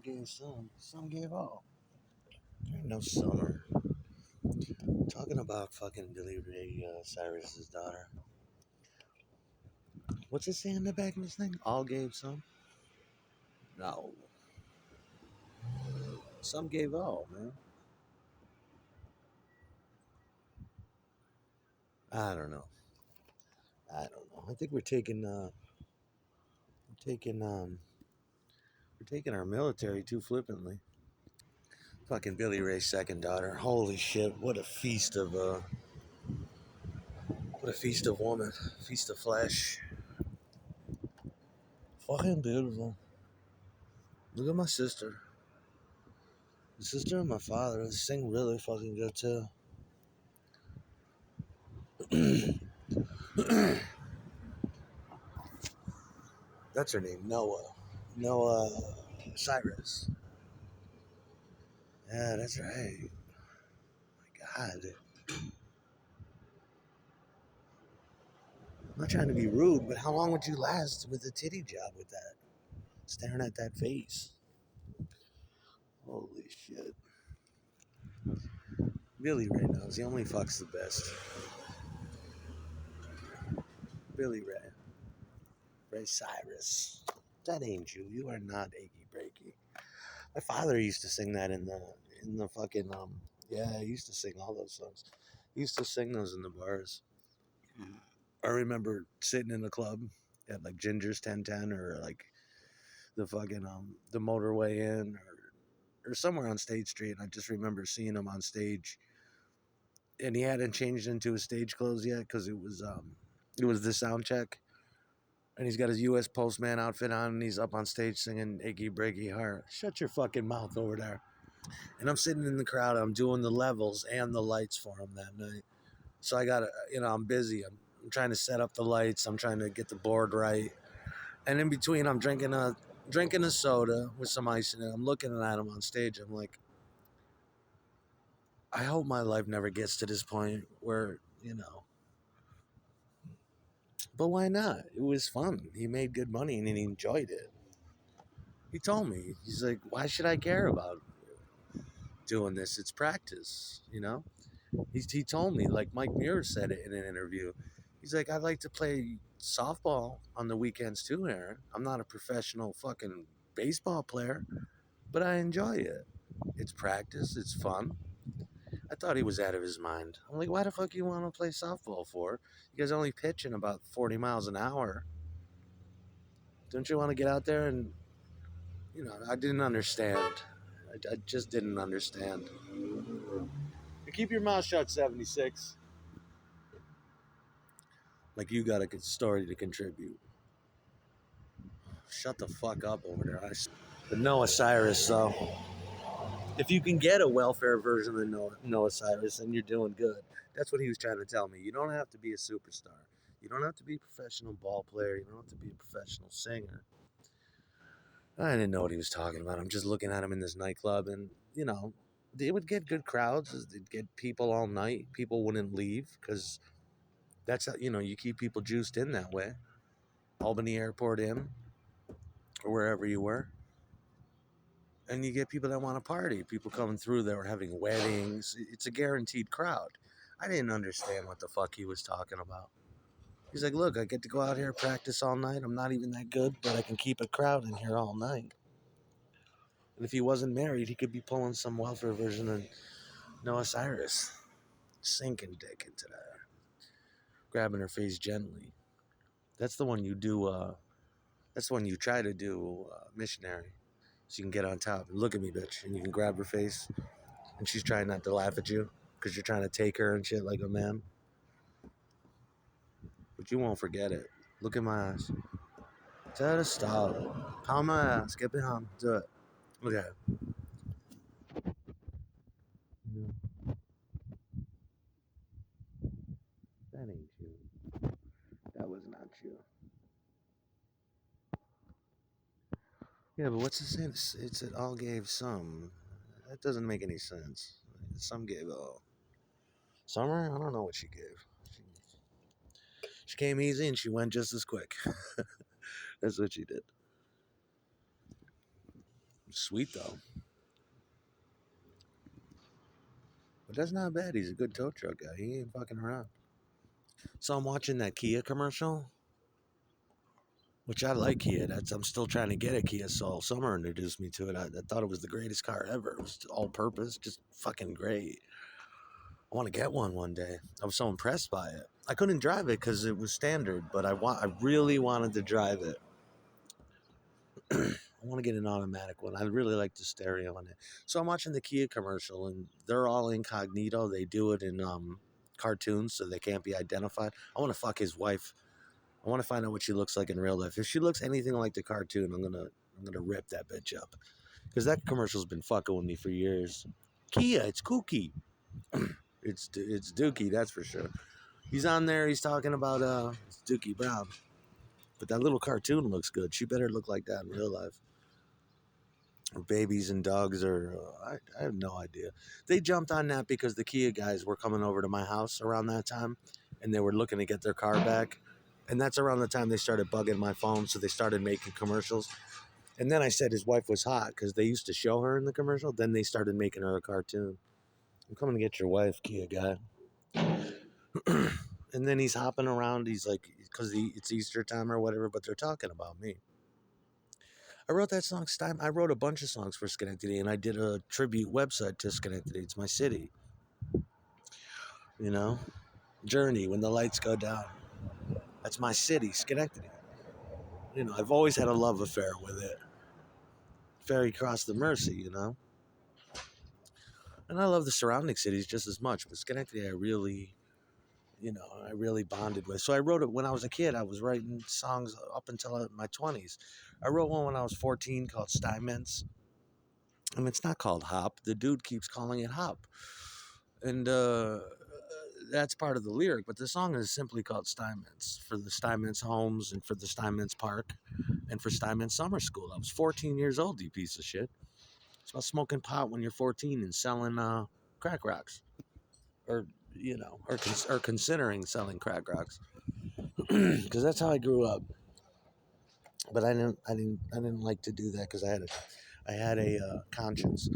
gave some gave all. There ain't no summer. Talking about fucking Billy Ray Cyrus's daughter. What's it saying in the back of this thing? All gave some? No. Some gave all, man. I don't know. I think taking we're taking our military too flippantly. Fucking Billy Ray's second daughter. Holy shit! What a feast of woman, feast of flesh. Fucking beautiful. Look at my sister. My sister and my father. They sing really fucking good too. That's her name, Noah. Noah Cyrus. Yeah, that's right. My God. I'm not trying to be rude, but how long would you last with a titty job with that? Staring at that face. Holy shit. Billy Ray knows. He only fucks the best. Billy Ray. Ray Cyrus. That ain't you. You are not achy breaky. My father used to sing that in the fucking yeah, he used to sing all those songs. He used to sing those in the bars. I remember sitting in the club at like Ginger's 1010 or like the fucking the motorway inn or somewhere on State Street, and I just remember seeing him on stage, and he hadn't changed into his stage clothes yet because it was the sound check, and he's got his U.S. postman outfit on, and he's up on stage singing "Achy Breaky Heart." Shut your fucking mouth over there. And I'm sitting in the crowd. I'm doing the levels and the lights for him that night. So I got to, I'm busy. I'm trying to set up the lights. I'm trying to get the board right. And in between, I'm drinking a soda with some ice in it. I'm looking at him on stage. I'm like, I hope my life never gets to this point where. But why not? It was fun. He made good money and he enjoyed it. He told me, he's like, why should I care about doing this? It's practice. He told me, like Mike Muir said it in an interview. He's like, I'd like to play softball on the weekends too, Aaron. I'm not a professional fucking baseball player, but I enjoy it. It's practice. It's fun. I thought he was out of his mind. I'm like, why the fuck you want to play softball for? You guys only pitching about 40 miles an hour. Don't you want to get out there I didn't understand. I just didn't understand. You keep your mouth shut, 76. Like you got a good story to contribute. Shut the fuck up over there. But Noah Cyrus, though. If you can get a welfare version of Noah Cyrus, then you're doing good. That's what he was trying to tell me. You don't have to be a superstar. You don't have to be a professional ball player. You don't have to be a professional singer. I didn't know what he was talking about. I'm just looking at him in this nightclub, and they would get good crowds. They'd get people all night. People wouldn't leave because that's how you keep people juiced in that way. Albany Airport Inn or wherever you were. And you get people that want to party, people coming through that were having weddings. It's a guaranteed crowd. I didn't understand what the fuck he was talking about. He's like, look, I get to go out here, practice all night. I'm not even that good, but I can keep a crowd in here all night. And if he wasn't married, he could be pulling some welfare version of Noah Cyrus, sinking dick into that, grabbing her face gently. That's the one you do, that's the one you try to do missionary. So you can get on top and look at me, bitch, and you can grab her face. And she's trying not to laugh at you because you're trying to take her and shit like a man. But you won't forget it. Look at my ass. Tell her to stop. Pound my ass. Get behind. Do it. Look at it. That ain't you. That was not you. Yeah, but what's it saying? It all gave some. That doesn't make any sense. Some gave all. Summer? I don't know what she gave. She came easy and she went just as quick. That's what she did. Sweet though, but that's not bad. He's a good tow truck guy. He ain't fucking around. So I'm watching that Kia commercial, which I like Kia. I'm still trying to get a Kia Soul. Summer introduced me to it. I thought it was the greatest car ever. It was all purpose, just fucking great. I want to get one day. I was so impressed by it. I couldn't drive it because it was standard, but I really wanted to drive it. I want to get an automatic one. I really like the stereo on it. So I'm watching the Kia commercial, and they're all incognito. They do it in cartoons, so they can't be identified. I want to fuck his wife. I want to find out what she looks like in real life. If she looks anything like the cartoon, I'm gonna rip that bitch up because that commercial's been fucking with me for years. Kia, it's kooky. It's Dookie, that's for sure. He's on there. He's talking about it's Dookie Brown, but that little cartoon looks good. She better look like that in real life. Babies and dogs are I have no idea. They jumped on that because the Kia guys were coming over to my house around that time, and they were looking to get their car back, and that's around the time they started bugging my phone, so they started making commercials. And then I said his wife was hot because they used to show her in the commercial. Then they started making her a cartoon. I'm coming to get your wife, Kia guy. And then he's hopping around. He's like, because it's Easter time or whatever, but they're talking about me. I wrote that song. I wrote a bunch of songs for Schenectady, and I did a tribute website to Schenectady. It's my city, you know. Journey when the lights go down. That's my city, Schenectady. You know, I've always had a love affair with it. Ferry crossed the Mercy, you know. And I love the surrounding cities just as much, but Schenectady, I really bonded with. So I wrote it when I was a kid. I was writing songs up until my 20s. I wrote one when I was 14 called Steinmetz. I mean, it's not called Hop. The dude keeps calling it Hop. And that's part of the lyric, but the song is simply called Steinmetz for the Steinmetz homes and for the Steinmetz Park and for Steinmetz Summer School. I was 14 years old, you piece of shit. It's about smoking pot when you're 14 and selling crack rocks, or or considering selling crack rocks, because that's how I grew up. But I didn't like to do that because I had a conscience.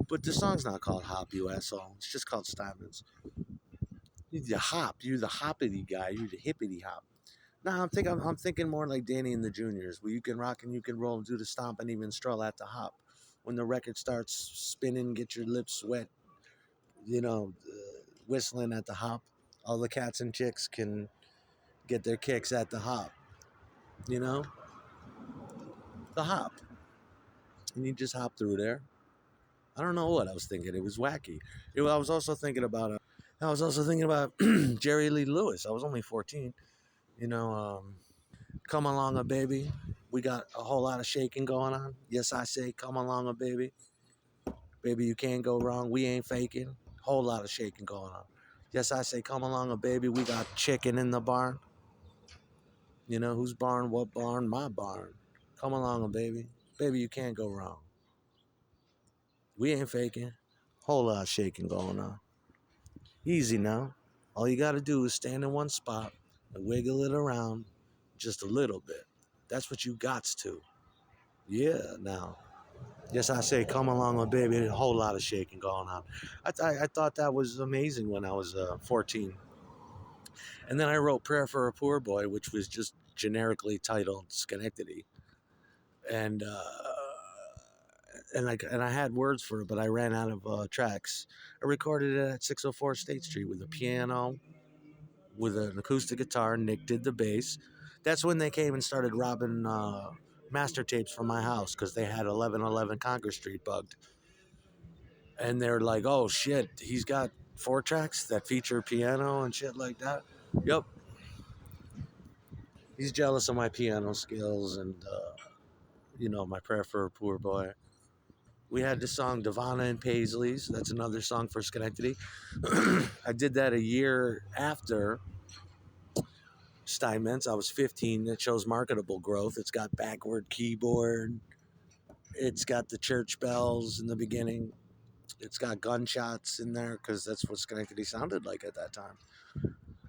But the song's not called Hop, you asshole. It's just called Steinmetz. You're the hop. You're the hoppity guy. You're the hippity hop. No, I'm thinking more like Danny and the Juniors, where you can rock and you can roll and do the stomp and even stroll at the hop. When the record starts spinning, get your lips wet, whistling at the hop. All the cats and chicks can get their kicks at the hop. You know, the hop, and you just hop through there. I don't know what I was thinking. It was wacky. I was also thinking about Jerry Lee Lewis. I was only 14. You know, come along, a baby. We got a whole lot of shaking going on. Yes, I say, come along, a baby. Baby, you can't go wrong. We ain't faking. Whole lot of shaking going on. Yes, I say, come along, a baby. We got chicken in the barn. You know, whose barn? What barn? My barn. Come along, a baby. Baby, you can't go wrong. We ain't faking. Whole lot of shaking going on. Easy now. All you got to do is stand in one spot and wiggle it around just a little bit. That's what you got to. Yeah, now. Yes, I say, come along, my baby. A whole lot of shaking going on. I thought that was amazing when I was 14. And then I wrote Prayer for a Poor Boy, which was just generically titled Schenectady. And I had words for it, but I ran out of tracks. I recorded it at 604 State Street with a piano, with an acoustic guitar. Nick did the bass. That's when they came and started robbing master tapes from my house because they had 1111 Congress Street bugged. And they're like, oh shit, he's got 4 tracks that feature piano and shit like that. Yep. He's jealous of my piano skills and, my prayer for a poor boy. We had the song Devonna and Paisley's. That's another song for Schenectady. I did that a year after Steinmetz. I was 15. It shows marketable growth. It's got backward keyboard. It's got the church bells in the beginning. It's got gunshots in there because that's what Schenectady sounded like at that time.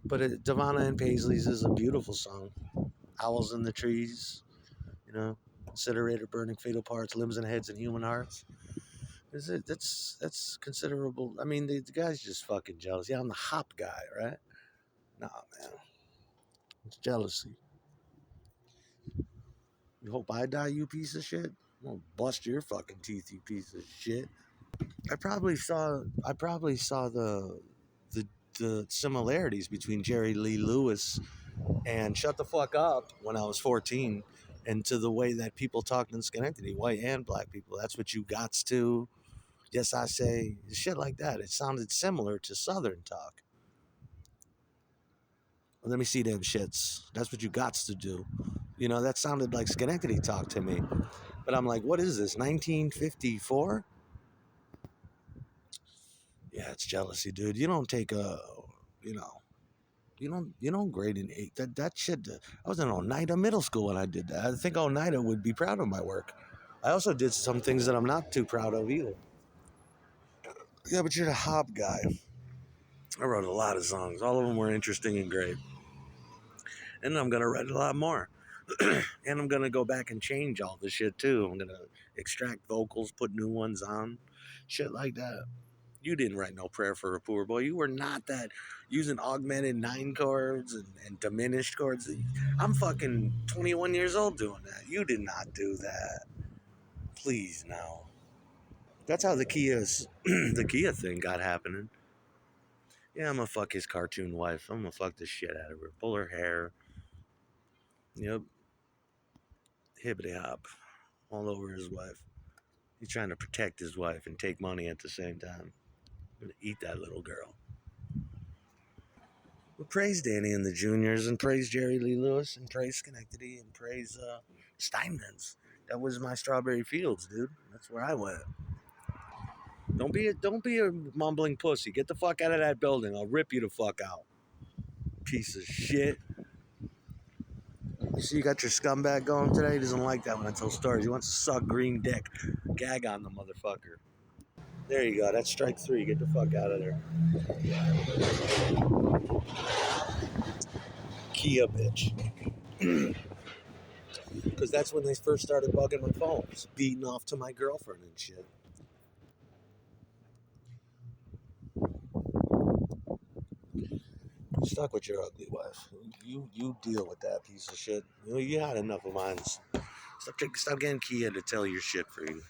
But Devonna and Paisley's is a beautiful song. Owls in the trees, you know. incinerator burning fatal parts, limbs and heads, and human hearts. Is it? That's considerable. I mean, the guy's just fucking jealous. Yeah, I'm the hop guy, right? Nah, man, it's jealousy. You hope I die, you piece of shit. I'm gonna bust your fucking teeth, you piece of shit. I probably saw the the similarities between Jerry Lee Lewis and Shut the Fuck Up when I was 14, and to the way that people talked in Schenectady, white and black people. That's what you gots to. Yes, I say shit like that. It sounded similar to Southern talk. Let me see them shits. That's what you gots to do. You know, that sounded like Schenectady talk to me. But I'm like, what is this, 1954? Yeah, it's jealousy, dude. You don't take you know, you don't grade an 8. That shit. I was in Oneida Middle School when I did that. I think Oneida would be proud of my work. I also did some things that I'm not too proud of either. Yeah, but you're the hop guy. I wrote a lot of songs. All of them were interesting and great. And I'm gonna write a lot more. And I'm gonna go back and change all the shit too. I'm gonna extract vocals, put new ones on, shit like that. You didn't write no prayer for a poor boy. You were not that using augmented 9 chords and diminished chords. I'm fucking 21 years old doing that. You did not do that. Please, no. That's how the the Kia thing got happening. Yeah, I'm gonna fuck his cartoon wife. I'm gonna fuck the shit out of her. Pull her hair. Yep. Hibbity hop. All over his wife. He's trying to protect his wife and take money at the same time. I'm gonna eat that little girl. Well, praise Danny and the Juniors, and praise Jerry Lee Lewis, and praise Schenectady, and praise Steinman's. That was my Strawberry Fields, dude. That's where I went. Don't be a mumbling pussy. Get the fuck out of that building. I'll rip you the fuck out. Piece of shit. You see, you got your scumbag going today. He doesn't like that when I tell stories. He wants to suck green dick. Gag on the motherfucker. There you go. That's strike 3. Get the fuck out of there. Kia bitch. Because that's when they first started bugging my phones, beating off to my girlfriend and shit. You stuck with your ugly wife. You deal with that piece of shit. You had enough of mine. Stop getting Kia to tell your shit for you.